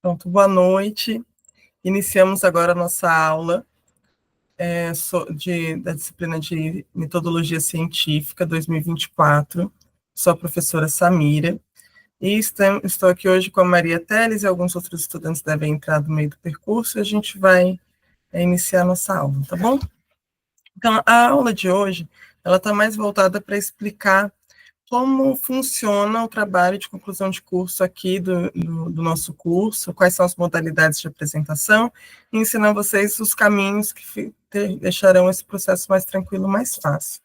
Pronto, boa noite. Iniciamos agora a nossa aula da disciplina de Metodologia Científica 2024. Sou a professora Samira e estou aqui hoje com a Maria Teles e alguns outros estudantes devem entrar no meio do percurso e a gente vai iniciar a nossa aula, tá bom? Então, a aula de hoje, ela está mais voltada para explicar como funciona o trabalho de conclusão de curso aqui do nosso curso, quais são as modalidades de apresentação, e ensinar vocês os caminhos que deixarão esse processo mais tranquilo, mais fácil,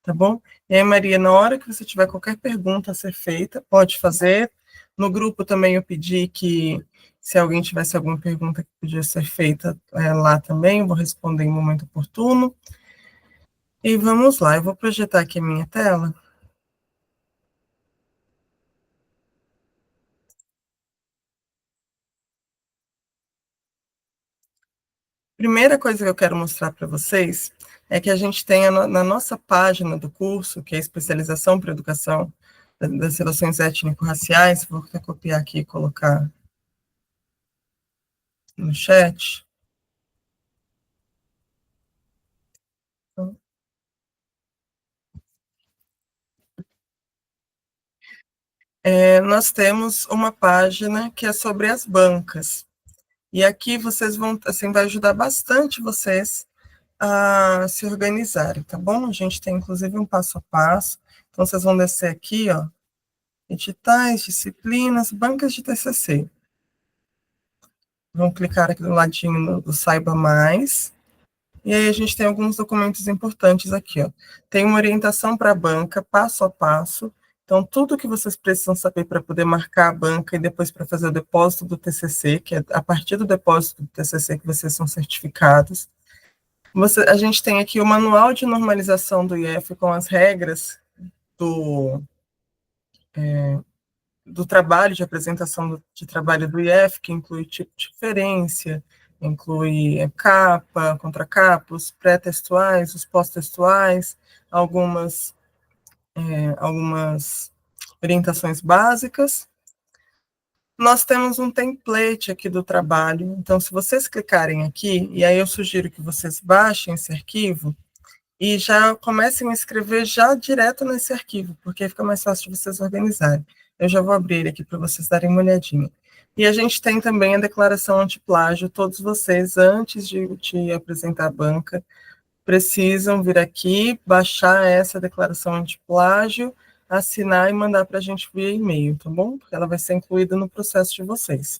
tá bom? E aí, Maria, na hora que você tiver qualquer pergunta a ser feita, pode fazer. No grupo também eu pedi que, se alguém tivesse alguma pergunta que podia ser feita lá também, eu vou responder em momento oportuno. E vamos lá, eu vou projetar aqui a minha tela. Primeira coisa que eu quero mostrar para vocês é que a gente tem na nossa página do curso, que é a Especialização para Educação das Relações Étnico-Raciais, vou até copiar aqui e colocar no chat. Nós temos uma página que é sobre as bancas. E aqui vocês vão, assim, vai ajudar bastante vocês a se organizarem, tá bom? A gente tem, inclusive, um passo a passo. Então, vocês vão descer aqui, ó, editais, disciplinas, bancas de TCC. Vão clicar aqui do ladinho do Saiba Mais. E aí a gente tem alguns documentos importantes aqui, ó. Tem uma orientação para a banca, passo a passo. Então, tudo que vocês precisam saber para poder marcar a banca e depois para fazer o depósito do TCC, que é a partir do depósito do TCC que vocês são certificados. A gente tem aqui o manual de normalização do IF com as regras do trabalho, de apresentação de trabalho do IF, que inclui tipo de referência, inclui capa, contracapa, os pré-textuais, os pós-textuais, algumas orientações básicas. Nós temos um template aqui do trabalho, então se vocês clicarem aqui, e aí eu sugiro que vocês baixem esse arquivo, e já comecem a escrever já direto nesse arquivo, porque fica mais fácil de vocês organizarem. Eu já vou abrir ele aqui para vocês darem uma olhadinha. E a gente tem também a declaração antiplágio. Todos vocês, antes de apresentar a banca, precisam vir aqui, baixar essa declaração antiplágio, assinar e mandar para a gente via e-mail, tá bom? Porque ela vai ser incluída no processo de vocês.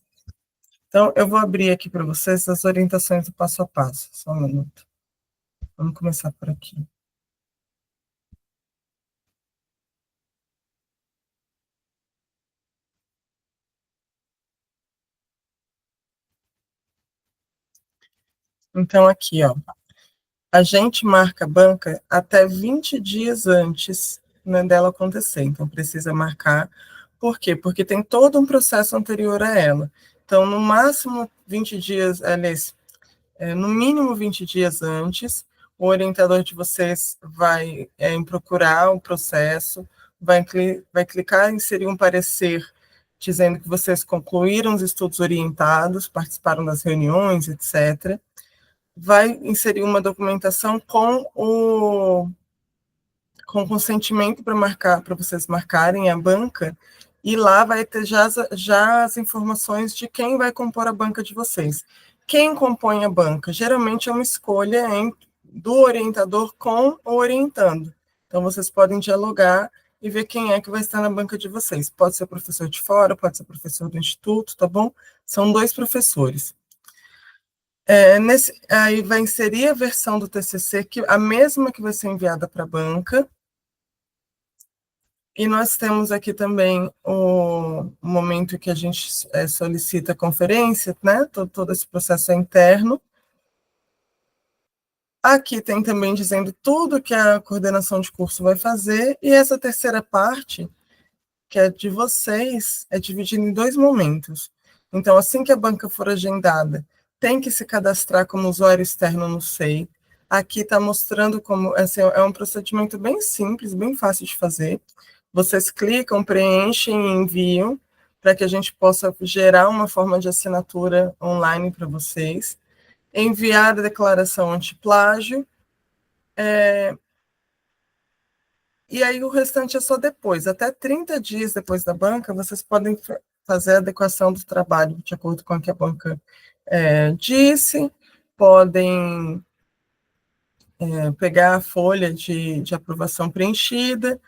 Então, eu vou abrir aqui para vocês as orientações do passo a passo. Só um minuto. Vamos começar por aqui. Então, aqui, ó, a gente marca a banca até 20 dias antes, né, dela acontecer. Então, precisa marcar. Por quê? Porque tem todo um processo anterior a ela. Então, no máximo 20 dias, aliás, no mínimo 20 dias antes, o orientador de vocês vai procurar o processo, vai clicar em inserir um parecer dizendo que vocês concluíram os estudos orientados, participaram das reuniões, etc. Vai inserir uma documentação com o consentimento para vocês marcarem a banca, e lá vai ter já as informações de quem vai compor a banca de vocês. Quem compõe a banca? Geralmente é uma escolha do orientador com o orientando. Então, vocês podem dialogar e ver quem é que vai estar na banca de vocês. Pode ser professor de fora, pode ser professor do instituto, tá bom? São 2 professores. Aí vai inserir a versão do TCC, a mesma que vai ser enviada para a banca. E nós temos aqui também o momento que a gente solicita a conferência, né? Todo esse processo é interno. Aqui tem também dizendo tudo que a coordenação de curso vai fazer, e essa terceira parte, que é de vocês, é dividida em 2 momentos. Então, assim que a banca for agendada, tem que se cadastrar como usuário externo no SEI. Aqui está mostrando como, assim, é um procedimento bem simples, bem fácil de fazer. Vocês clicam, preenchem e enviam. para que a gente possa gerar uma forma de assinatura online para vocês, enviar a declaração antiplágio, e aí o restante é só depois. Até 30 dias depois da banca, vocês podem fazer a adequação do trabalho de acordo com o que a banca disse, podem pegar a folha de aprovação preenchida,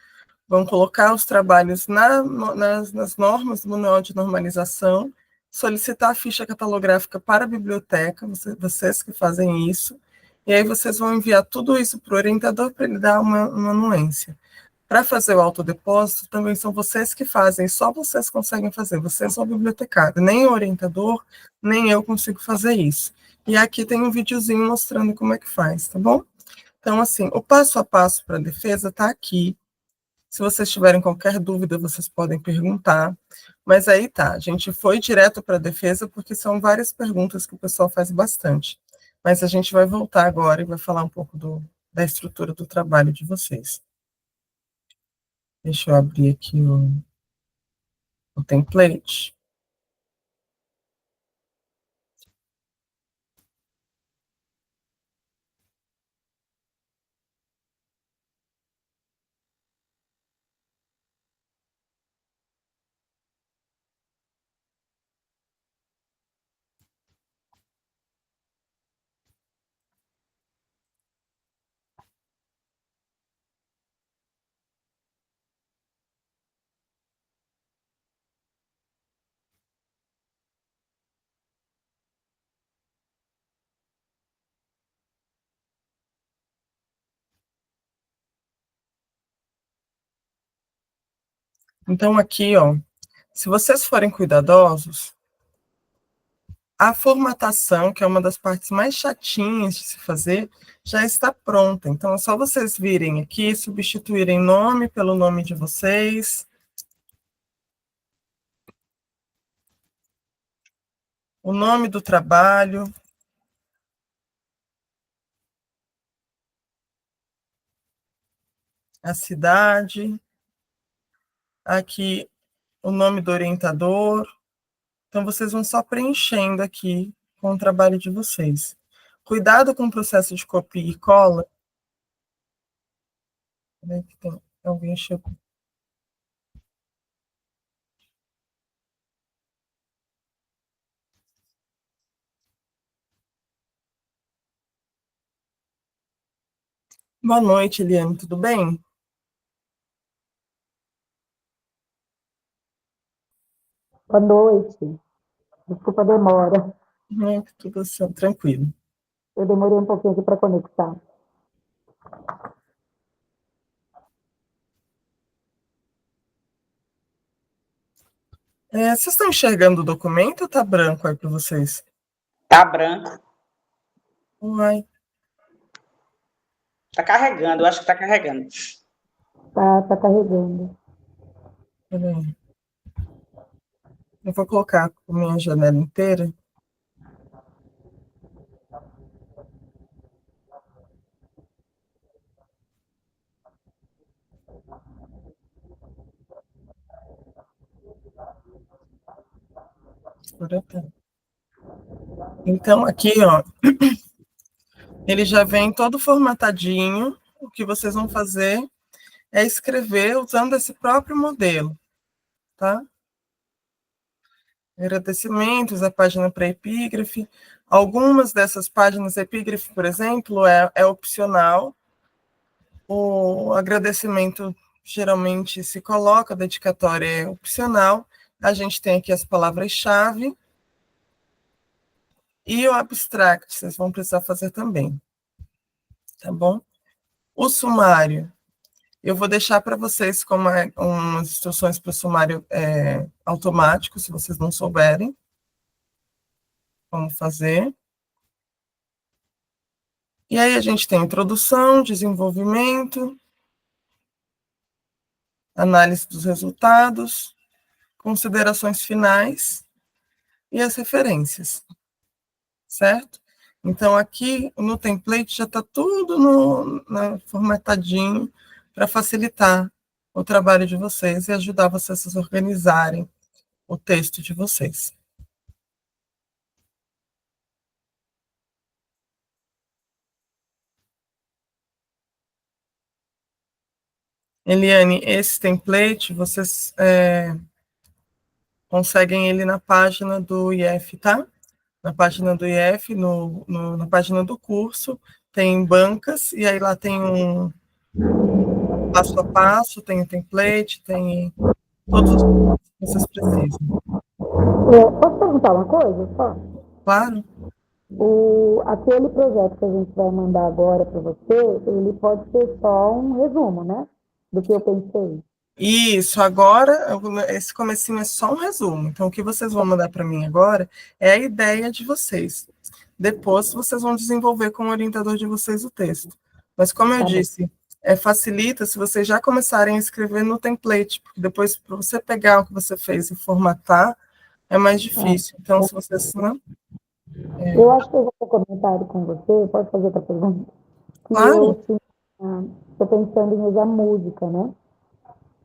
vão colocar os trabalhos nas normas do Manual de Normalização, solicitar a ficha catalográfica para a biblioteca, vocês que fazem isso, e aí vocês vão enviar tudo isso para o orientador para ele dar uma anuência. Para fazer o autodepósito, também são vocês que fazem, só vocês conseguem fazer, vocês são o bibliotecário, nem o orientador, nem eu consigo fazer isso. E aqui tem um videozinho mostrando como é que faz, tá bom? Então, assim, o passo a passo para a defesa está aqui. Se vocês tiverem qualquer dúvida, vocês podem perguntar. Mas aí tá, a gente foi direto para a defesa porque são várias perguntas que o pessoal faz bastante. Mas a gente vai voltar agora e vai falar um pouco da estrutura do trabalho de vocês. Deixa eu abrir aqui o template. Então, aqui, ó, se vocês forem cuidadosos, a formatação, que é uma das partes mais chatinhas de se fazer, já está pronta. Então, é só vocês virem aqui, substituírem nome pelo nome de vocês, o nome do trabalho, a cidade, aqui o nome do orientador. Então, vocês vão só preenchendo aqui com o trabalho de vocês. Cuidado com o processo de copia e cola. Tem alguém chegou. Boa noite, Eliane, tudo bem? Boa noite. Desculpa a demora. Tudo tranquilo. Eu demorei um pouquinho aqui para conectar. Vocês estão enxergando o documento ou tá branco aí para vocês? Tá branco. Uai. Tá carregando, eu acho que tá carregando. Tá carregando. Peraí. Eu vou colocar a minha janela inteira. Então, aqui, ó, ele já vem todo formatadinho. O que vocês vão fazer é escrever usando esse próprio modelo, tá? Agradecimentos, a página para epígrafe. Algumas dessas páginas, epígrafe, por exemplo, é opcional. O agradecimento geralmente se coloca, a dedicatória é opcional. A gente tem aqui as palavras-chave. E o abstract, vocês vão precisar fazer também. Tá bom? O sumário, eu vou deixar para vocês como umas instruções para o sumário automático, se vocês não souberem como fazer. E aí a gente tem introdução, desenvolvimento, análise dos resultados, considerações finais e as referências, certo? Então, aqui no template já está tudo formatadinho para facilitar o trabalho de vocês e ajudar vocês a se organizarem o texto de vocês. Eliane, esse template, vocês conseguem ele na página do IF, tá? Na página do IF, na página do curso, tem bancas, e aí lá tem um passo a passo, tem o template, tem todos os que vocês precisam. Posso perguntar uma coisa? Só? Claro. Aquele projeto que a gente vai mandar agora para você, ele pode ser só um resumo, né? Do que eu pensei. Isso, agora, esse comecinho é só um resumo. Então, o que vocês vão mandar para mim agora é a ideia de vocês. Depois, vocês vão desenvolver com o orientador de vocês o texto. Mas, como eu disse, facilita se vocês já começarem a escrever no template, porque depois, para você pegar o que você fez e formatar, é mais difícil. Então, se vocês não... Eu acho que eu já tenho comentário com você, pode fazer outra pergunta? Claro. Estou pensando em usar música, né?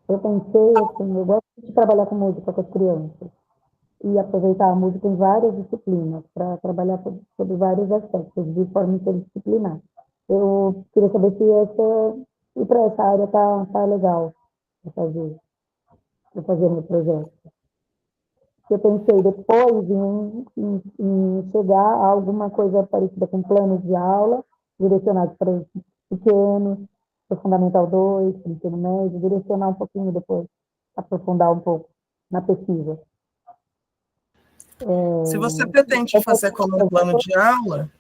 Eu pensei, assim, eu gosto de trabalhar com música com as crianças e aproveitar a música em várias disciplinas para trabalhar sobre vários aspectos de forma interdisciplinar. Eu queria saber se ir para essa área tá legal para fazer meu projeto. Eu pensei depois em chegar a alguma coisa parecida com planos de aula, direcionados para os pequenos, para o Fundamental 2, para o ensino médio, direcionar um pouquinho depois, aprofundar um pouco na pesquisa. Se você pretende fazer como um plano de aula,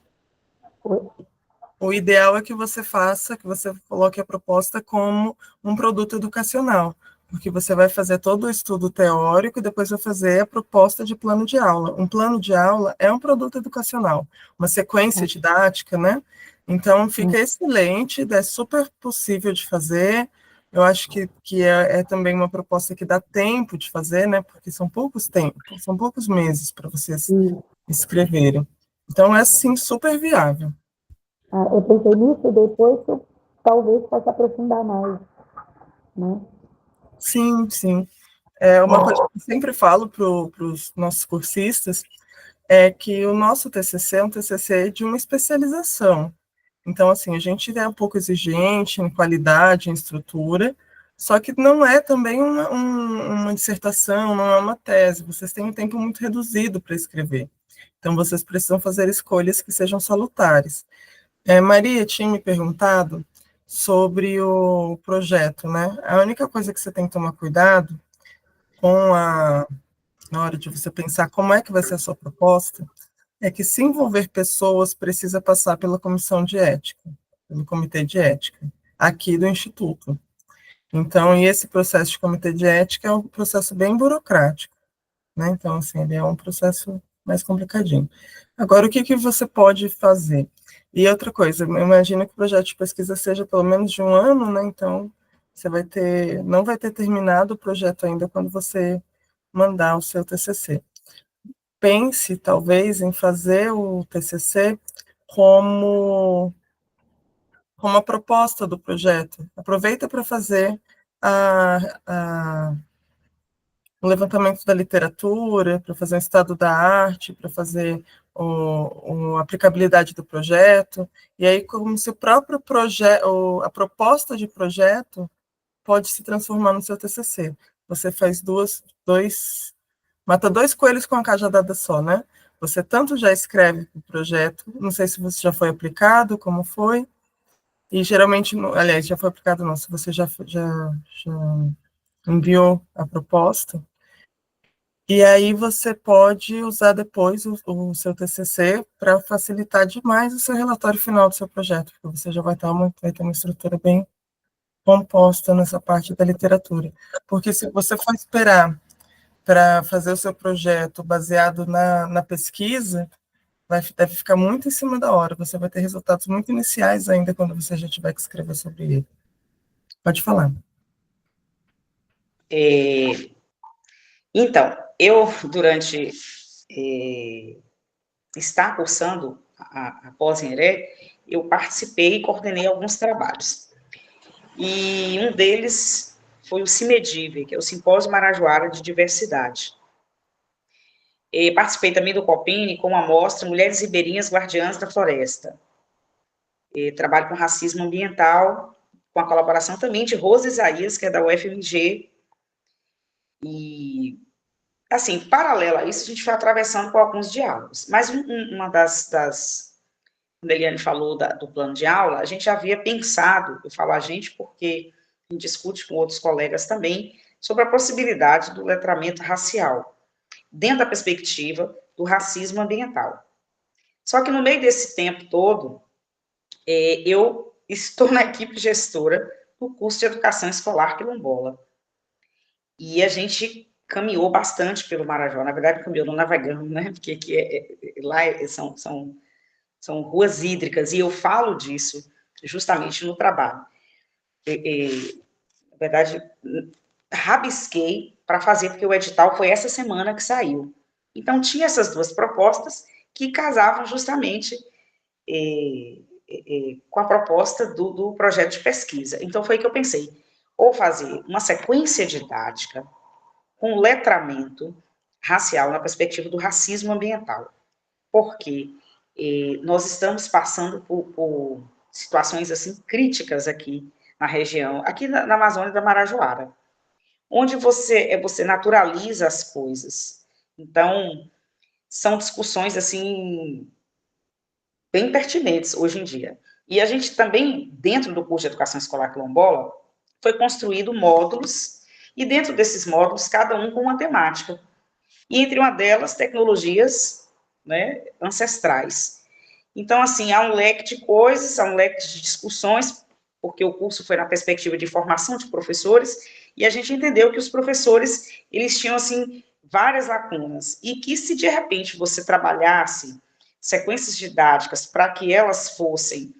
o ideal é que você faça, que você coloque a proposta como um produto educacional, porque você vai fazer todo o estudo teórico e depois vai fazer a proposta de plano de aula. Um plano de aula é um produto educacional, uma sequência didática, né? Então, fica excelente, é super possível de fazer. Eu acho que é também uma proposta que dá tempo de fazer, né? Porque são poucos meses para vocês escreverem. Então, é, sim, super viável. Eu pensei nisso e depois eu talvez possa aprofundar mais, né? Sim, sim. É uma coisa que eu sempre falo para os nossos cursistas é que o nosso TCC é um TCC de uma especialização. Então, assim, a gente é um pouco exigente em qualidade, em estrutura, só que não é também uma dissertação, não é uma tese. Vocês têm um tempo muito reduzido para escrever. Então, vocês precisam fazer escolhas que sejam salutares. Maria tinha me perguntado sobre o projeto, né? A única coisa que você tem que tomar cuidado na hora de você pensar como é que vai ser a sua proposta, é que se envolver pessoas precisa passar pela comissão de ética, pelo comitê de ética, aqui do Instituto. Então, e esse processo de comitê de ética é um processo bem burocrático, né? Então, assim, ele é um processo mais complicadinho. Agora, o que você pode fazer? E outra coisa, eu imagino que o projeto de pesquisa seja pelo menos de um ano, né? Então, você não vai ter terminado o projeto ainda quando você mandar o seu TCC. Pense, talvez, em fazer o TCC como a proposta do projeto. Aproveita para fazer um levantamento da literatura, para fazer um estado da arte, para fazer a aplicabilidade do projeto, e aí como se o próprio projeto, a proposta de projeto pode se transformar no seu TCC. Você faz mata dois coelhos com uma cajadada só, né? Você tanto já escreve o projeto, não sei se você já foi aplicado, como foi, e geralmente, aliás, já foi aplicado não, se você já enviou a proposta, e aí você pode usar depois o seu TCC para facilitar demais o seu relatório final do seu projeto, porque você já vai ter uma estrutura bem composta nessa parte da literatura. Porque se você for esperar para fazer o seu projeto baseado na pesquisa, deve ficar muito em cima da hora. Você vai ter resultados muito iniciais ainda quando você já tiver que escrever sobre ele. Pode falar. Então, eu, durante estar cursando a pós em ERE, eu participei e coordenei alguns trabalhos. E um deles foi o CIMEDIV, que é o Simpósio Marajoara de Diversidade. Participei também do COPENE com a mostra Mulheres Ribeirinhas Guardiãs da Floresta. Trabalho com racismo ambiental, com a colaboração também de Rosa Isaías, que é da UFMG. E, assim, paralelo a isso, a gente foi atravessando com alguns diálogos. Mas uma quando a Eliane falou do plano de aula, a gente havia pensado, eu falo a gente porque a gente discute com outros colegas também, sobre a possibilidade do letramento racial, dentro da perspectiva do racismo ambiental. Só que no meio desse tempo todo, eu estou na equipe gestora do curso de Educação Escolar Quilombola. E a gente caminhou bastante pelo Marajó, na verdade caminhou no navegando, né, porque lá são ruas hídricas, e eu falo disso justamente no trabalho. Na verdade, rabisquei para fazer, porque o edital foi essa semana que saiu. Então, tinha essas duas propostas que casavam justamente com a proposta do projeto de pesquisa. Então, foi que eu pensei, ou fazer uma sequência didática com letramento racial na perspectiva do racismo ambiental, porque nós estamos passando por situações assim críticas aqui na região, aqui na Amazônia da Marajoara, onde você naturaliza as coisas. Então, são discussões assim bem pertinentes hoje em dia. E a gente também, dentro do curso de Educação Escolar Quilombola, foi construído módulos, e dentro desses módulos, cada um com uma temática. E entre uma delas, tecnologias, né, ancestrais. Então, assim, há um leque de coisas, há um leque de discussões, porque o curso foi na perspectiva de formação de professores, e a gente entendeu que os professores, eles tinham, assim, várias lacunas, e que se, de repente, você trabalhasse sequências didáticas para que elas fossem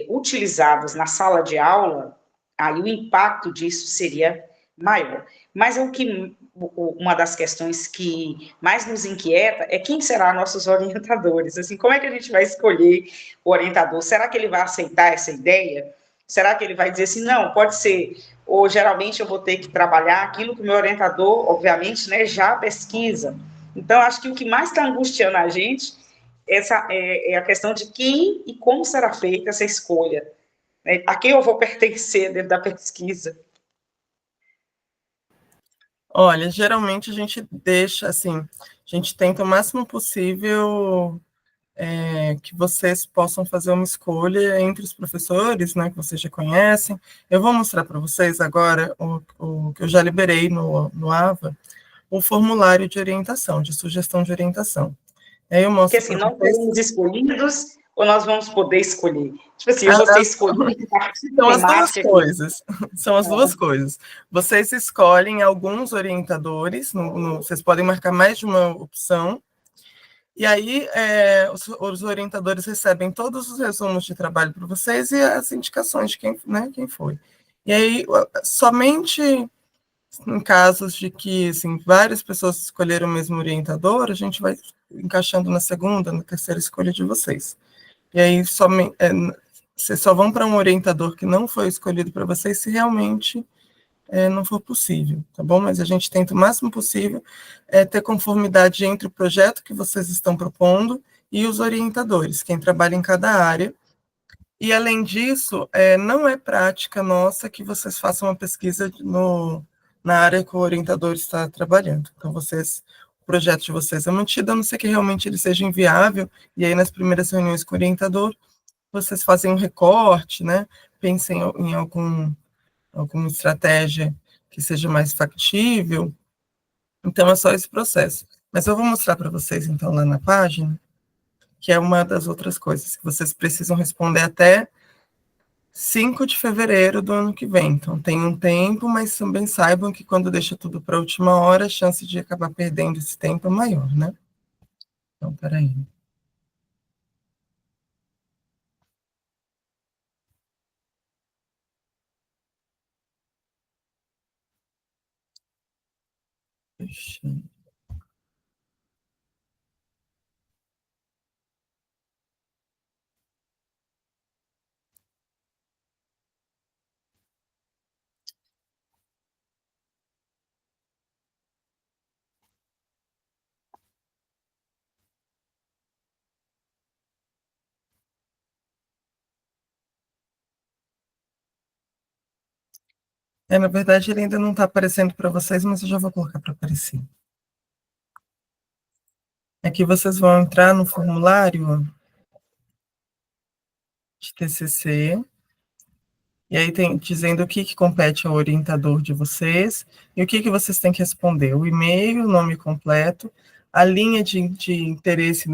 utilizadas na sala de aula, aí o impacto disso seria maior. Mas uma das questões que mais nos inquieta é quem será nossos orientadores. Assim, como é que a gente vai escolher o orientador? Será que ele vai aceitar essa ideia? Será que ele vai dizer assim, não, pode ser, ou geralmente eu vou ter que trabalhar aquilo que o meu orientador, obviamente, né, já pesquisa. Então, acho que o que mais está angustiando a gente essa é a questão de quem e como será feita essa escolha, né? A quem eu vou pertencer dentro da pesquisa. Olha, geralmente a gente deixa, assim, a gente tenta o máximo possível que vocês possam fazer uma escolha entre os professores, né, que vocês já conhecem. Eu vou mostrar para vocês agora o que eu já liberei no AVA, o formulário de orientação, de sugestão de orientação. Aí eu Porque mostro assim, para nós vocês. seremos escolhidos ou nós vamos poder escolher? Tipo assim, eu vou ser escolhido em partido São as duas temática aqui. coisas. São as duas coisas. Vocês escolhem alguns orientadores, vocês podem marcar mais de uma opção, e aí os orientadores recebem todos os resumos de trabalho para vocês e as indicações de quem foi. E aí, somente em casos de que assim, várias pessoas escolheram o mesmo orientador, a gente vai encaixando na segunda, na terceira escolha de vocês. E aí, vocês só vão para um orientador que não foi escolhido para vocês se realmente não for possível, tá bom? Mas a gente tenta o máximo possível ter conformidade entre o projeto que vocês estão propondo e os orientadores, quem trabalha em cada área. E, além disso, não é prática nossa que vocês façam uma pesquisa na área que o orientador está trabalhando. Então, o projeto de vocês é mantido, a não ser que realmente ele seja inviável, e aí, nas primeiras reuniões com o orientador, vocês fazem um recorte, né? Pensem em alguma estratégia que seja mais factível. Então, é só esse processo. Mas eu vou mostrar para vocês, então, lá na página, que é uma das outras coisas que vocês precisam responder até 5 de fevereiro do ano que vem. Então, tem um tempo, mas também saibam que quando deixa tudo para a última hora, a chance de acabar perdendo esse tempo é maior, né? Então, peraí. Deixa eu... Na verdade, ele ainda não está aparecendo para vocês, mas eu já vou colocar para aparecer. Aqui vocês vão entrar no formulário de TCC, e aí tem dizendo o que compete ao orientador de vocês, e o que vocês têm que responder. O e-mail, o nome completo, a linha de interesse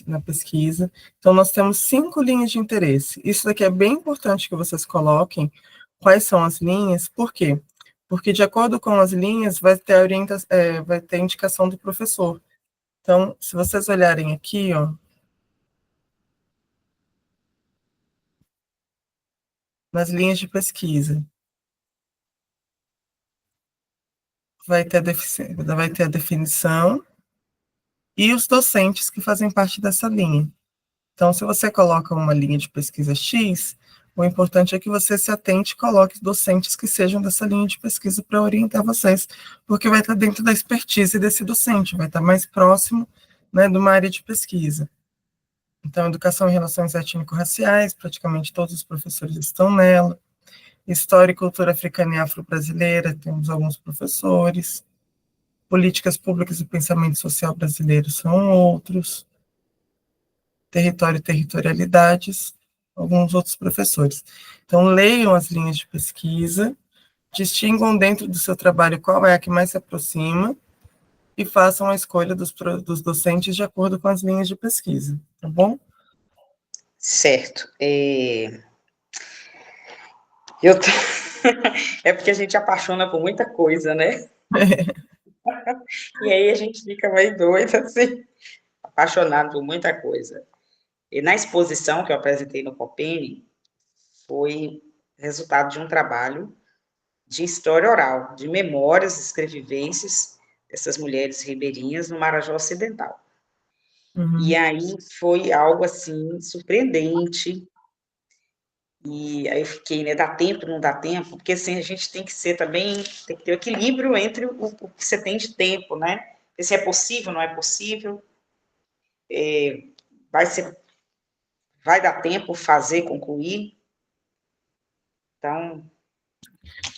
na pesquisa. Então, nós temos 5 linhas de interesse. Isso daqui é bem importante que vocês coloquem quais são as linhas, por quê? Porque, de acordo com as linhas, vai ter vai ter indicação do professor. Então, se vocês olharem aqui, ó, nas linhas de pesquisa, vai ter a definição e os docentes que fazem parte dessa linha. Então, se você coloca uma linha de pesquisa X, o importante é que você se atente e coloque docentes que sejam dessa linha de pesquisa para orientar vocês, porque vai estar dentro da expertise desse docente, vai estar mais próximo, né, de uma área de pesquisa. Então, educação e relações étnico-raciais, praticamente todos os professores estão nela. História e cultura africana e afro-brasileira, temos alguns professores. Políticas públicas e pensamento social brasileiro são outros. Território e territorialidades, alguns outros professores. Então, leiam as linhas de pesquisa, distingam dentro do seu trabalho qual é a que mais se aproxima e façam a escolha dos docentes de acordo com as linhas de pesquisa, tá bom? Certo. Eu tô... É porque a gente apaixona por muita coisa, né? E aí a gente fica meio doida, assim, apaixonado por muita coisa. E na exposição que eu apresentei no Copene, foi resultado de um trabalho de história oral, de memórias, escrevivências dessas mulheres ribeirinhas no Marajó Ocidental. E aí foi algo, assim, surpreendente. E aí eu fiquei, né, dá tempo, não dá tempo? Porque, assim, a gente tem que ser também, tem que ter o equilíbrio entre o que você tem de tempo, né? Se é possível, não é possível. Vai dar tempo fazer, concluir? Então...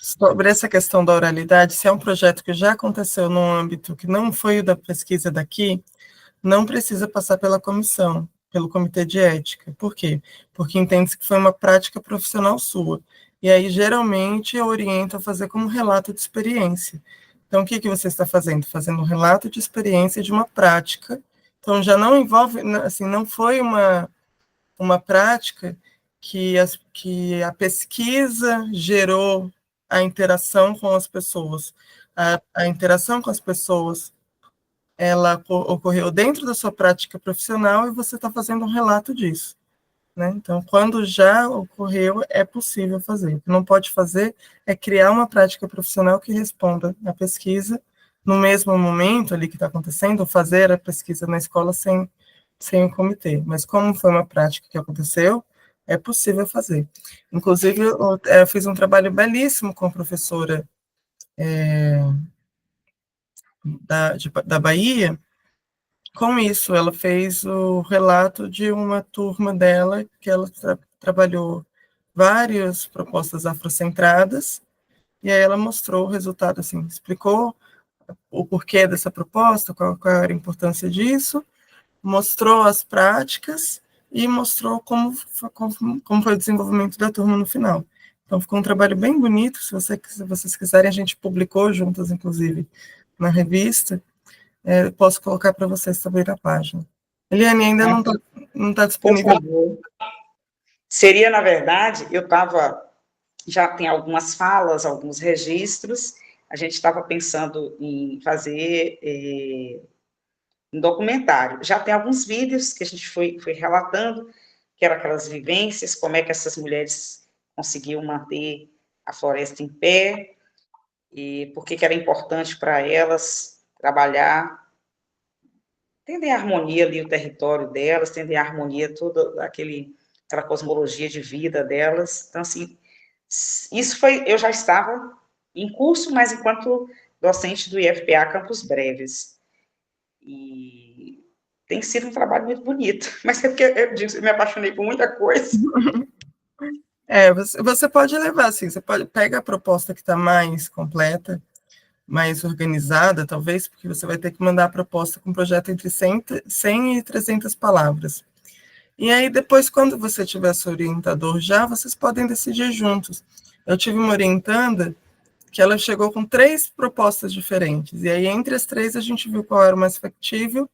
Sobre essa questão da oralidade, se é um projeto que já aconteceu num âmbito que não foi o da pesquisa daqui, não precisa passar pela comissão, pelo comitê de ética. Por quê? Porque entende-se que foi uma prática profissional sua. E aí, geralmente, eu oriento a fazer como relato de experiência. Então, o que você está fazendo? Fazendo um relato de experiência de uma prática. Então, já não envolve, assim, não foi uma prática que a pesquisa gerou a interação com as pessoas. A interação com as pessoas, ela ocorreu dentro da sua prática profissional e você está fazendo um relato disso, né? Então, quando já ocorreu, é possível fazer. O que não pode fazer é criar uma prática profissional que responda à pesquisa no mesmo momento ali que está acontecendo, ou fazer a pesquisa na escola sem o comitê. Mas como foi uma prática que aconteceu, é possível fazer. Inclusive, eu fiz um trabalho belíssimo com a professora da Bahia. Com isso, ela fez o relato de uma turma dela, que ela trabalhou várias propostas afrocentradas, e aí ela mostrou o resultado, assim, explicou o porquê dessa proposta, qual era a importância disso, mostrou as práticas e mostrou como foi o desenvolvimento da turma no final. Então, ficou um trabalho bem bonito. Se vocês quiserem, a gente publicou juntas, inclusive, na revista. Posso colocar para vocês também na página. Eliane, ainda não está disponível. Seria, na verdade, já tem algumas falas, alguns registros, a gente estava pensando em fazer um documentário. Já tem alguns vídeos que a gente foi relatando, que eram aquelas vivências, como é que essas mulheres conseguiam manter a floresta em pé, e por que era importante para elas trabalhar, entender a harmonia ali, o território delas, entender a harmonia, toda aquela cosmologia de vida delas. Então, assim, eu já estava em curso, mas enquanto docente do IFPA Campos Breves. E tem sido um trabalho muito bonito, mas é porque eu me apaixonei por muita coisa. Você pode levar, assim, você pode pega a proposta que está mais completa, mais organizada, talvez, porque você vai ter que mandar a proposta com um projeto entre 100 e 300 palavras. E aí, depois, quando você tiver seu orientador já, vocês podem decidir juntos. Eu tive uma orientanda que ela chegou com 3 propostas diferentes, e aí, entre as 3, a gente viu qual era o mais factível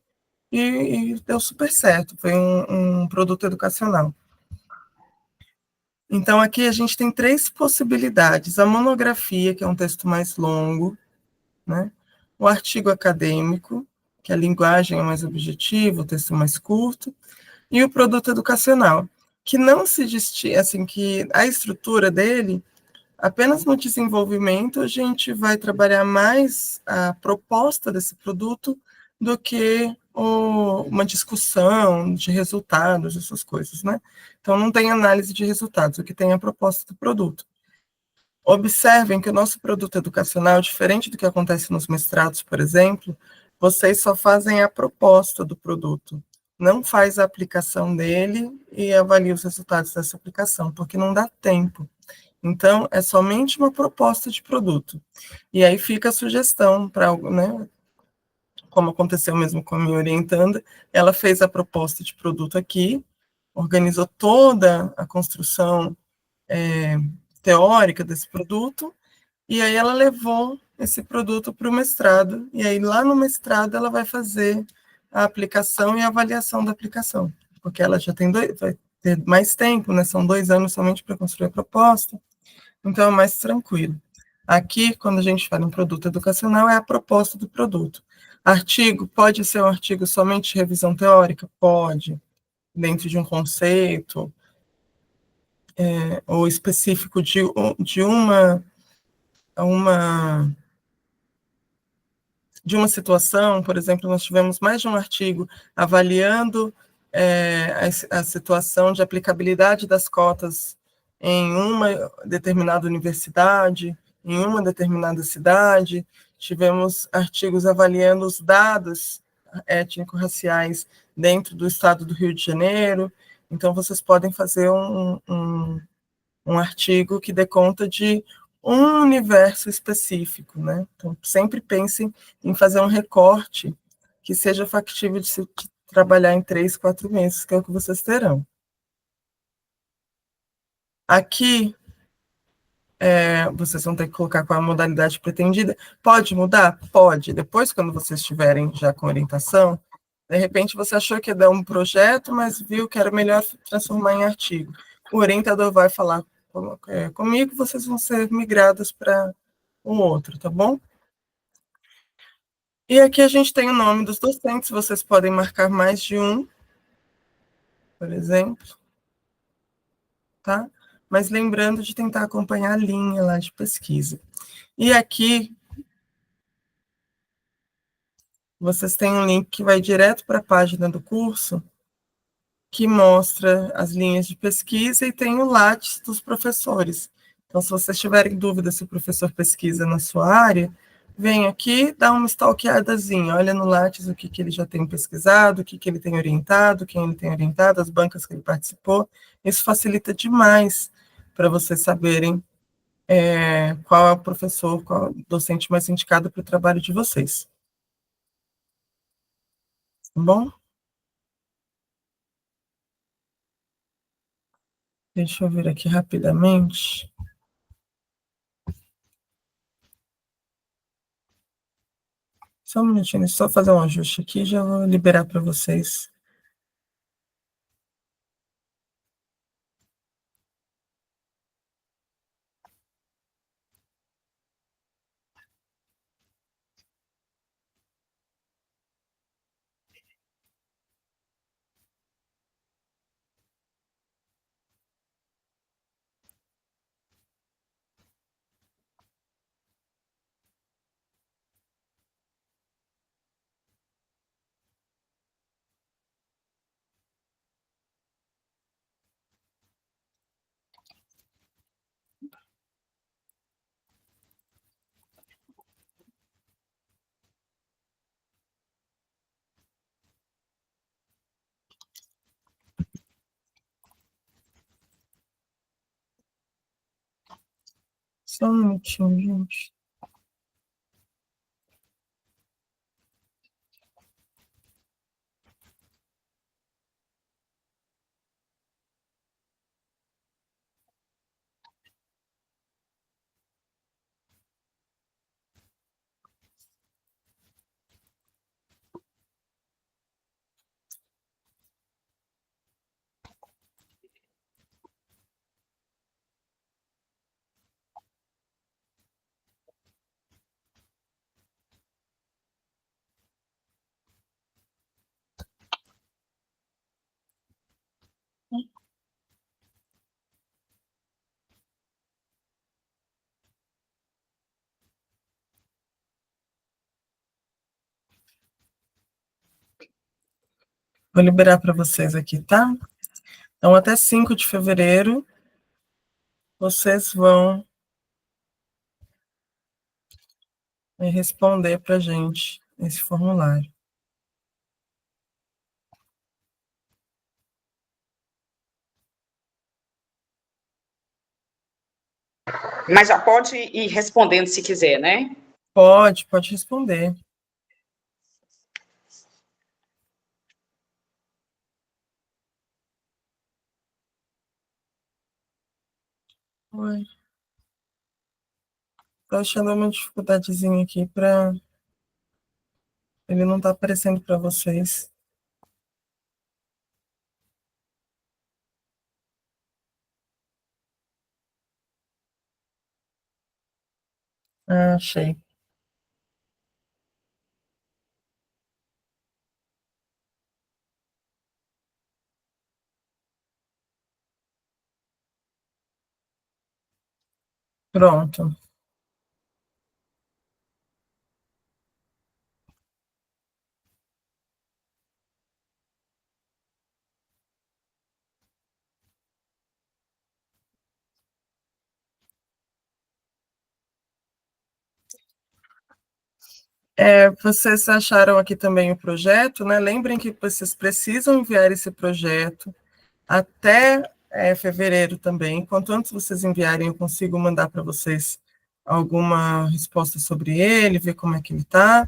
e deu super certo. Foi um produto educacional. Então, aqui a gente tem 3 possibilidades: a monografia, que é um texto mais longo, né? O artigo acadêmico, que a linguagem é mais objetiva, o texto é mais curto, e o produto educacional, que não se distingue, assim, que a estrutura dele, apenas no desenvolvimento, a gente vai trabalhar mais a proposta desse produto do que uma discussão de resultados, essas coisas, né? Então, não tem análise de resultados, o que tem é a proposta do produto. Observem que o nosso produto educacional, diferente do que acontece nos mestrados, por exemplo, vocês só fazem a proposta do produto, não faz a aplicação dele e avalia os resultados dessa aplicação, porque não dá tempo. Então, é somente uma proposta de produto. E aí fica a sugestão para, né, como aconteceu mesmo com a minha orientanda, ela fez a proposta de produto aqui, organizou toda a construção teórica desse produto, e aí ela levou esse produto para o mestrado, e aí lá no mestrado ela vai fazer a aplicação e a avaliação da aplicação, porque ela já tem vai ter mais tempo, né? São 2 anos somente para construir a proposta, então é mais tranquilo. Aqui, quando a gente fala em produto educacional, é a proposta do produto. Artigo, pode ser um artigo somente de revisão teórica? Pode, dentro de um conceito, ou específico de uma de uma situação. Por exemplo, nós tivemos mais de um artigo avaliando a situação de aplicabilidade das cotas em uma determinada universidade, em uma determinada cidade. Tivemos artigos avaliando os dados étnico-raciais dentro do estado do Rio de Janeiro. Então, vocês podem fazer um artigo que dê conta de um universo específico, né? Então, sempre pensem em fazer um recorte que seja factível de trabalhar em 3, 4 meses, que é o que vocês terão. Aqui, vocês vão ter que colocar qual a modalidade pretendida. Pode mudar? Pode. Depois, quando vocês estiverem já com orientação, de repente você achou que ia dar um projeto, mas viu que era melhor transformar em artigo. O orientador vai falar comigo, vocês vão ser migrados para um outro, tá bom? E aqui a gente tem o nome dos docentes, vocês podem marcar mais de um, por exemplo, tá? Mas lembrando de tentar acompanhar a linha lá de pesquisa. E aqui vocês têm um link que vai direto para a página do curso, que mostra as linhas de pesquisa e tem o Lattes dos professores. Então, se vocês tiverem dúvida se o professor pesquisa na sua área, vem aqui, dá uma stalkeadazinha, olha no Lattes o que ele já tem pesquisado, o que ele tem orientado, quem ele tem orientado, as bancas que ele participou. Isso facilita demais para vocês saberem qual é o professor, qual é o docente mais indicado para o trabalho de vocês. Tá bom? Deixa eu ver aqui rapidamente. Só um minutinho, deixa eu só fazer um ajuste aqui e já vou liberar para vocês. Só um minutinho, gente. Vou liberar para vocês aqui, tá? Então, até 5 de fevereiro, vocês vão responder para a gente esse formulário. Mas já pode ir respondendo se quiser, né? Pode responder. Oi. Tô achando uma dificuldadezinha aqui para ele não tá aparecendo para vocês. Ah, achei. Pronto. Vocês acharam aqui também o projeto, né? Lembrem que vocês precisam enviar esse projeto até fevereiro também. Quanto antes vocês enviarem, eu consigo mandar para vocês alguma resposta sobre ele, ver como é que ele está.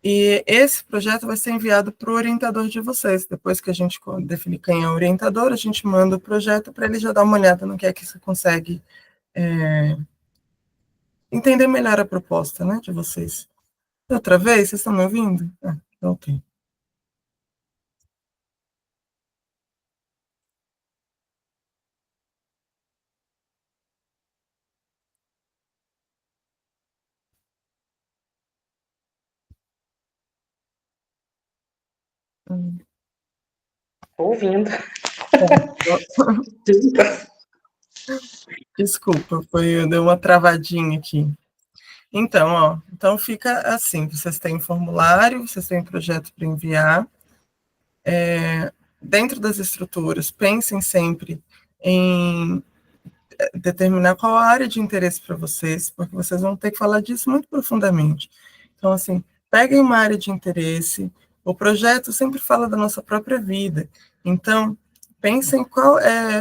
E esse projeto vai ser enviado para o orientador de vocês. Depois que a gente definir quem é o orientador, a gente manda o projeto para ele já dar uma olhada no que é que você consegue entender melhor a proposta, né, de vocês. Outra vez, vocês estão me ouvindo? Ok. Ouvindo. Desculpa, deu uma travadinha aqui. Então, então fica assim, vocês têm formulário, vocês têm projeto para enviar. Dentro das estruturas, pensem sempre em determinar qual a área de interesse para vocês, porque vocês vão ter que falar disso muito profundamente. Então, assim, peguem uma área de interesse. O projeto sempre fala da nossa própria vida. Então, pensem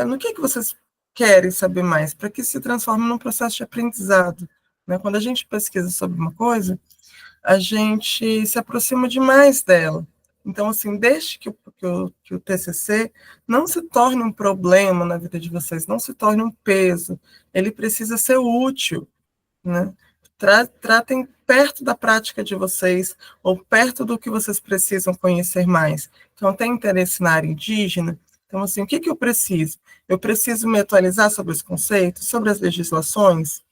no que vocês querem saber mais, para que se transforme num processo de aprendizado. Né? Quando a gente pesquisa sobre uma coisa, a gente se aproxima demais dela. Então, assim, deixe que o TCC não se torne um problema na vida de vocês, não se torne um peso. Ele precisa ser útil, né? Tratem perto da prática de vocês, ou perto do que vocês precisam conhecer mais. Então, tem interesse na área indígena? Então, assim, o que eu preciso? Eu preciso me atualizar sobre os conceitos, sobre as legislações?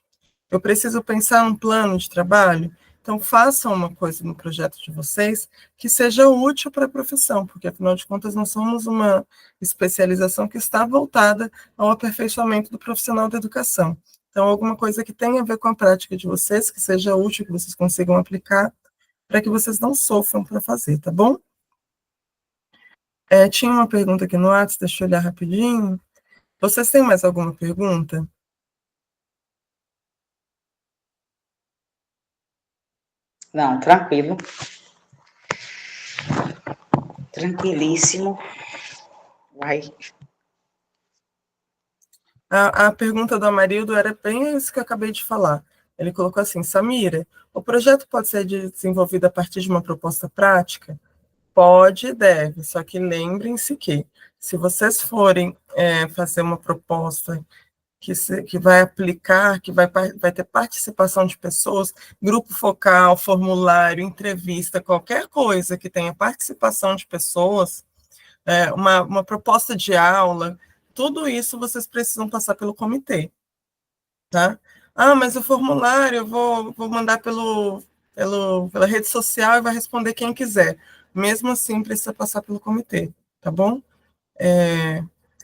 Eu preciso pensar um plano de trabalho? Então, façam uma coisa no projeto de vocês que seja útil para a profissão, porque, afinal de contas, nós somos uma especialização que está voltada ao aperfeiçoamento do profissional da educação. Então, alguma coisa que tenha a ver com a prática de vocês, que seja útil, que vocês consigam aplicar, para que vocês não sofram para fazer, tá bom? Tinha uma pergunta aqui no WhatsApp, deixa eu olhar rapidinho. Vocês têm mais alguma pergunta? Não, tranquilo. Tranquilíssimo. Vai. A pergunta do Amarildo era bem isso que eu acabei de falar. Ele colocou assim: Samira, o projeto pode ser desenvolvido a partir de uma proposta prática? Pode e deve, só que lembrem-se que, se vocês forem fazer uma proposta que vai aplicar, que vai ter participação de pessoas, grupo focal, formulário, entrevista, qualquer coisa que tenha participação de pessoas, uma proposta de aula, tudo isso vocês precisam passar pelo comitê, tá? Ah, mas o formulário eu vou mandar pela rede social e vai responder quem quiser. Mesmo assim, precisa passar pelo comitê, tá bom?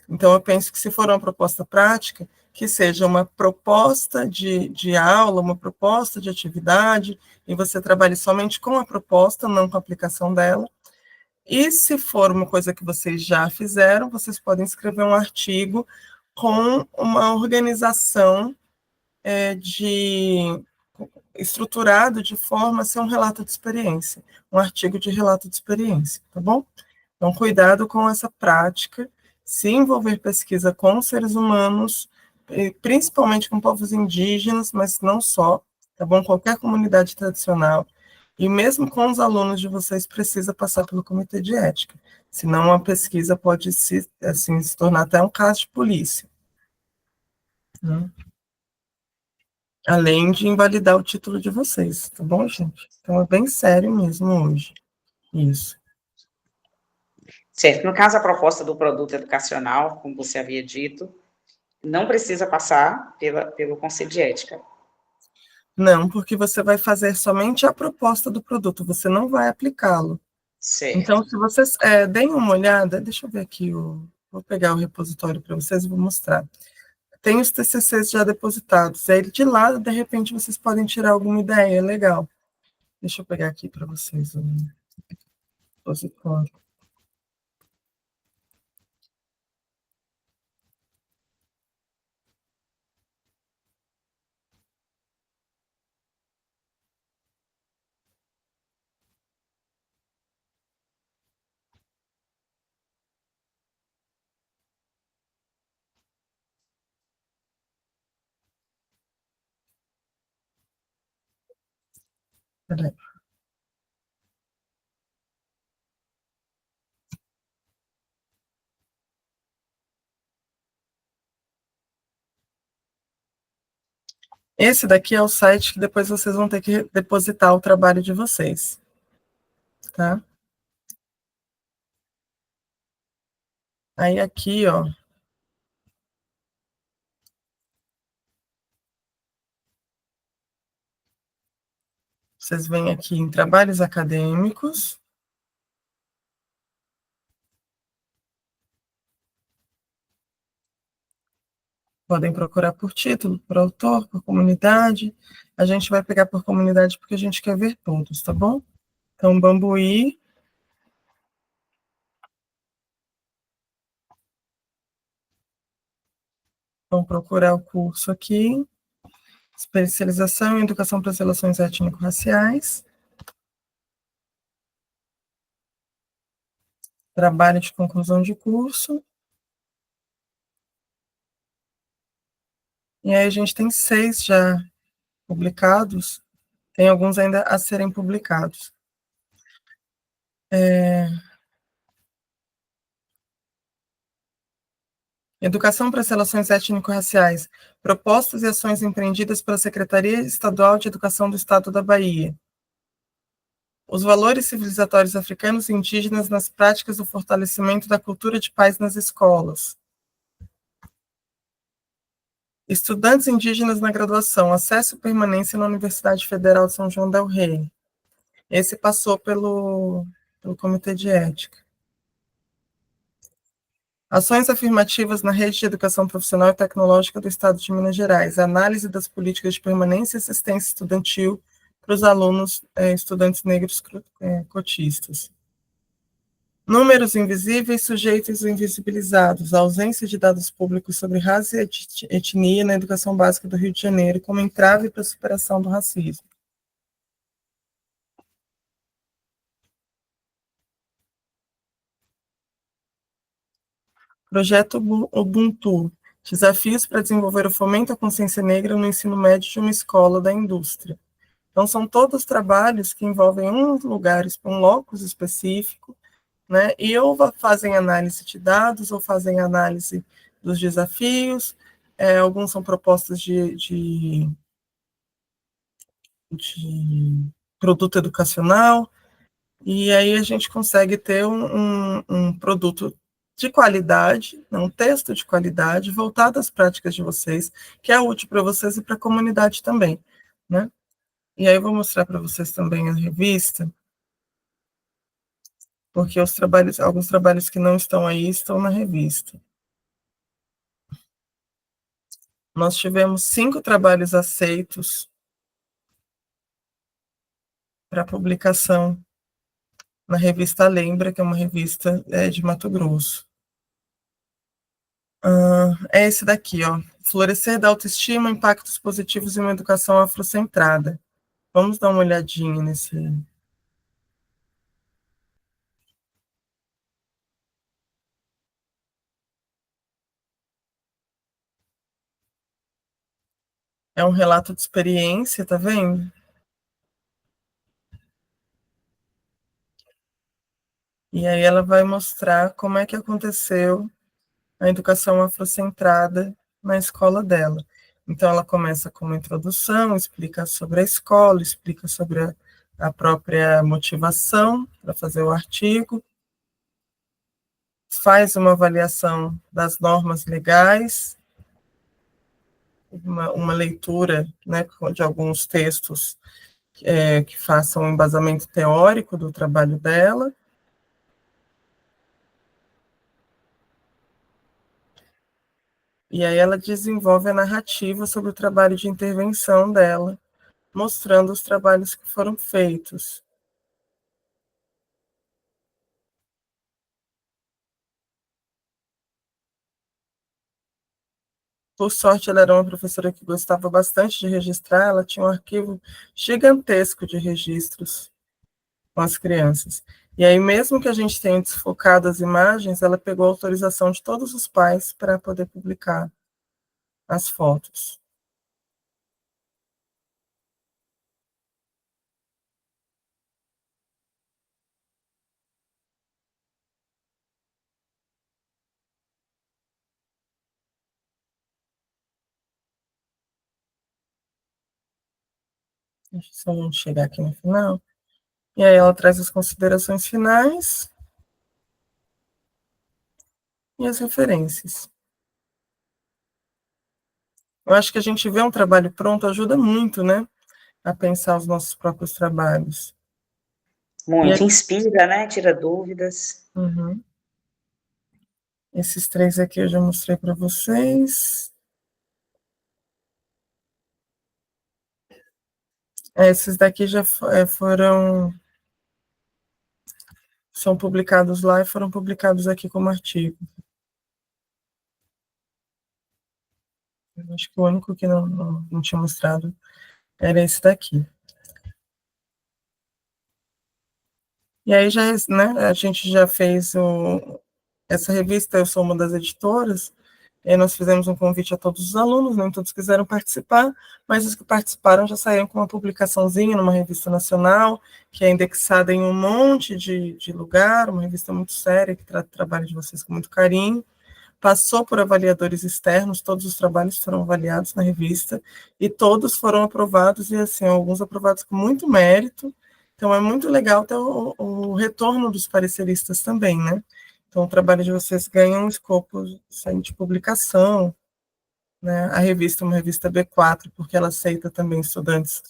Então, eu penso que se for uma proposta prática, que seja uma proposta de aula, uma proposta de atividade, e você trabalhe somente com a proposta, não com a aplicação dela. E se for uma coisa que vocês já fizeram, vocês podem escrever um artigo com uma organização de estruturado de forma a ser um relato de experiência, um artigo de relato de experiência, tá bom? Então, cuidado com essa prática, se envolver pesquisa com seres humanos, principalmente com povos indígenas, mas não só, tá bom? Qualquer comunidade tradicional. E mesmo com os alunos de vocês, precisa passar pelo comitê de ética. Senão a pesquisa pode se tornar até um caso de polícia. Né? Além de invalidar o título de vocês, tá bom, gente? Então é bem sério mesmo hoje. Isso. Certo. No caso, a proposta do produto educacional, como você havia dito, não precisa passar pelo Conselho de Ética. Não, porque você vai fazer somente a proposta do produto, você não vai aplicá-lo. Então, Certo. se vocês deem uma olhada, deixa eu ver aqui, vou pegar o repositório para vocês e vou mostrar. Tem os TCCs já depositados, aí de lá, de repente, vocês podem tirar alguma ideia, legal. Deixa eu pegar aqui para vocês o repositório. Peraí. Esse daqui é o site que depois vocês vão ter que depositar o trabalho de vocês, tá? Aí aqui, ó, vocês vêm aqui em trabalhos acadêmicos, podem procurar por título, por autor, por comunidade. A gente vai pegar por comunidade porque a gente quer ver todos, tá bom? Então, Bambuí. Vamos procurar o curso aqui. Especialização em Educação para as Relações Étnico-Raciais. Trabalho de conclusão de curso. E aí a gente tem 6 já publicados. Tem alguns ainda a serem publicados. Educação para as Relações Étnico-Raciais. Propostas e ações empreendidas pela Secretaria Estadual de Educação do Estado da Bahia. Os valores civilizatórios africanos e indígenas nas práticas do fortalecimento da cultura de paz nas escolas. Estudantes indígenas na graduação, acesso e permanência na Universidade Federal de São João del Rei. Esse passou pelo Comitê de Ética. Ações afirmativas na rede de educação profissional e tecnológica do Estado de Minas Gerais. Análise das políticas de permanência e assistência estudantil para os alunos, estudantes negros cotistas. Números invisíveis, sujeitos invisibilizados. A ausência de dados públicos sobre raça e etnia na educação básica do Rio de Janeiro como entrave para a superação do racismo. Projeto Ubuntu. Desafios para desenvolver o fomento à consciência negra no ensino médio de uma escola da indústria. Então, são todos trabalhos que envolvem um lugar, um locus específico, né? E ou fazem análise de dados, ou fazem análise dos desafios, alguns são propostas de produto educacional, e aí a gente consegue ter um produto de qualidade, um texto de qualidade, voltado às práticas de vocês, que é útil para vocês e para a comunidade também, né? E aí eu vou mostrar para vocês também a revista, porque alguns trabalhos que não estão aí estão na revista. Nós tivemos 5 trabalhos aceitos para publicação na revista Lembra, que é uma revista de Mato Grosso. É esse daqui, ó. Florescer da autoestima, impactos positivos em uma educação afrocentrada. Vamos dar uma olhadinha nesse. É um relato de experiência, tá vendo? E aí ela vai mostrar como é que aconteceu a educação afrocentrada na escola dela. Então, ela começa com uma introdução, explica sobre a escola, explica sobre a própria motivação para fazer o artigo, faz uma avaliação das normas legais, uma leitura, né, de alguns textos que façam um embasamento teórico do trabalho dela. E aí ela desenvolve a narrativa sobre o trabalho de intervenção dela, mostrando os trabalhos que foram feitos. Por sorte, ela era uma professora que gostava bastante de registrar, ela tinha um arquivo gigantesco de registros com as crianças. E aí, mesmo que a gente tenha desfocado as imagens, ela pegou a autorização de todos os pais para poder publicar as fotos. Deixa só a gente chegar aqui no final. E aí ela traz as considerações finais e as referências. Eu acho que a gente vê um trabalho pronto ajuda muito, né, a pensar os nossos próprios trabalhos. Muito, inspira, né, tira dúvidas. Uhum. Esses 3 aqui eu já mostrei para vocês. Esses daqui já são publicados lá e foram publicados aqui como artigo. Eu acho que o único que não tinha mostrado era esse daqui. E aí já, né, a gente já fez essa revista, eu sou uma das editoras, e nós fizemos um convite a todos os alunos, nem todos quiseram participar, mas os que participaram já saíram com uma publicaçãozinha numa revista nacional, que é indexada em um monte de lugar, uma revista muito séria, que trata o trabalho de vocês com muito carinho, passou por avaliadores externos, todos os trabalhos foram avaliados na revista, e todos foram aprovados, e assim, alguns aprovados com muito mérito. Então é muito legal ter o retorno dos pareceristas também, né? Então o trabalho de vocês ganha um escopo de publicação, né? A revista é uma revista B4, porque ela aceita também estudantes,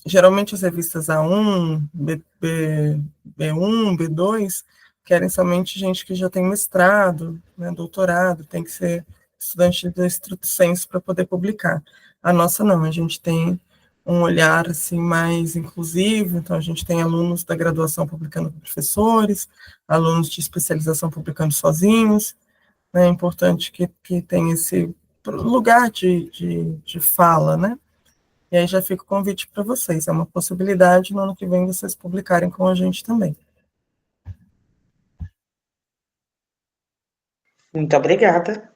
geralmente as revistas A1, B1, B2, querem somente gente que já tem mestrado, né, doutorado, tem que ser estudante do Estrito Sensu para poder publicar. A nossa não, a gente tem um olhar assim mais inclusivo, então a gente tem alunos da graduação publicando com professores, alunos de especialização publicando sozinhos, né, é importante que tenha esse lugar de fala, né? E aí já fica o convite para vocês. É uma possibilidade no ano que vem vocês publicarem com a gente também. Muito obrigada.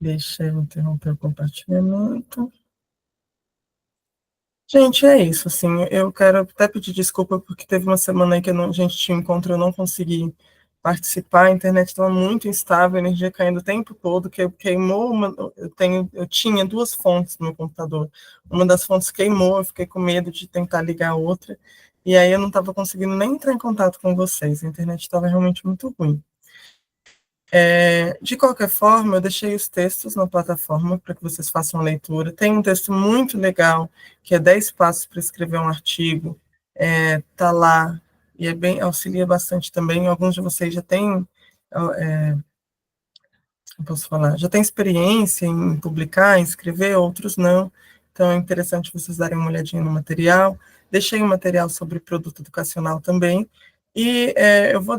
Deixa eu interromper o compartilhamento. Gente, é isso, assim, eu quero até pedir desculpa porque teve uma semana aí que a gente tinha um encontro, eu não consegui participar, a internet estava muito instável, a energia caindo o tempo todo, que queimou eu tinha duas fontes no meu computador, uma das fontes queimou, eu fiquei com medo de tentar ligar a outra, e aí eu não estava conseguindo nem entrar em contato com vocês, a internet estava realmente muito ruim. De qualquer forma, eu deixei os textos na plataforma para que vocês façam a leitura. Tem um texto muito legal, que é 10 passos para escrever um artigo. Tá lá, e auxilia bastante também. Alguns de vocês já têm, eu posso falar, já têm experiência em publicar, em escrever, outros não. Então, é interessante vocês darem uma olhadinha no material. Deixei um material sobre produto educacional também. E eu vou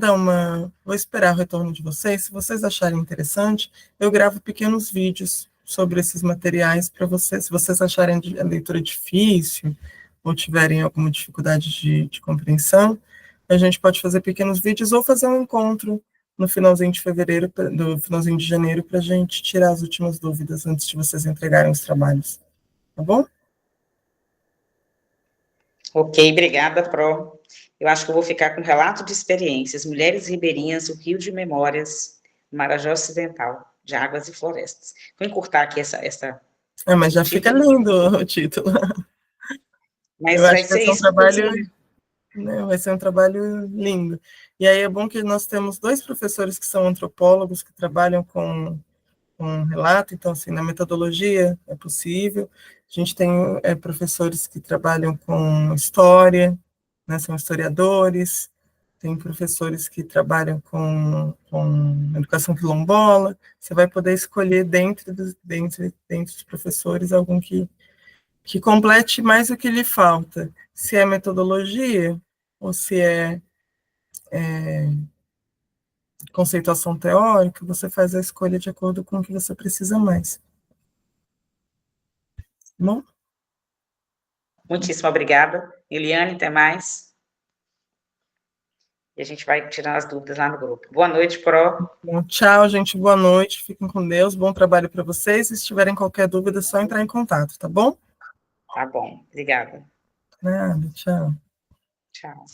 esperar o retorno de vocês. Se vocês acharem interessante, eu gravo pequenos vídeos sobre esses materiais para vocês. Se vocês acharem a leitura difícil ou tiverem alguma dificuldade de compreensão, a gente pode fazer pequenos vídeos ou fazer um encontro no finalzinho de fevereiro, no finalzinho de janeiro, para a gente tirar as últimas dúvidas antes de vocês entregarem os trabalhos. Tá bom? Ok, obrigada, Pro. Eu acho que eu vou ficar com relato de experiências, Mulheres Ribeirinhas, o Rio de Memórias, Marajó Ocidental, de Águas e Florestas. Vou encurtar aqui Mas já fica título. lindo o título. Eu Mas vai acho que vai ser ser um isso, trabalho, inclusive. né, vai ser um trabalho lindo. E aí é bom que nós temos dois professores que são antropólogos, que trabalham com relato, então, assim, na metodologia é possível. A gente tem professores que trabalham com história, né, são historiadores, tem professores que trabalham com educação quilombola. Você vai poder escolher dentre os professores algum que complete mais o que lhe falta, se é metodologia ou se é conceituação teórica, você faz a escolha de acordo com o que você precisa mais. Bom? Muitíssimo obrigada. Eliane, até mais. E a gente vai tirando as dúvidas lá no grupo. Boa noite, Pro. Bom, tchau, gente. Boa noite. Fiquem com Deus. Bom trabalho para vocês. Se tiverem qualquer dúvida, é só entrar em contato, tá bom? Tá bom, obrigada. Nada, tchau. Tchau.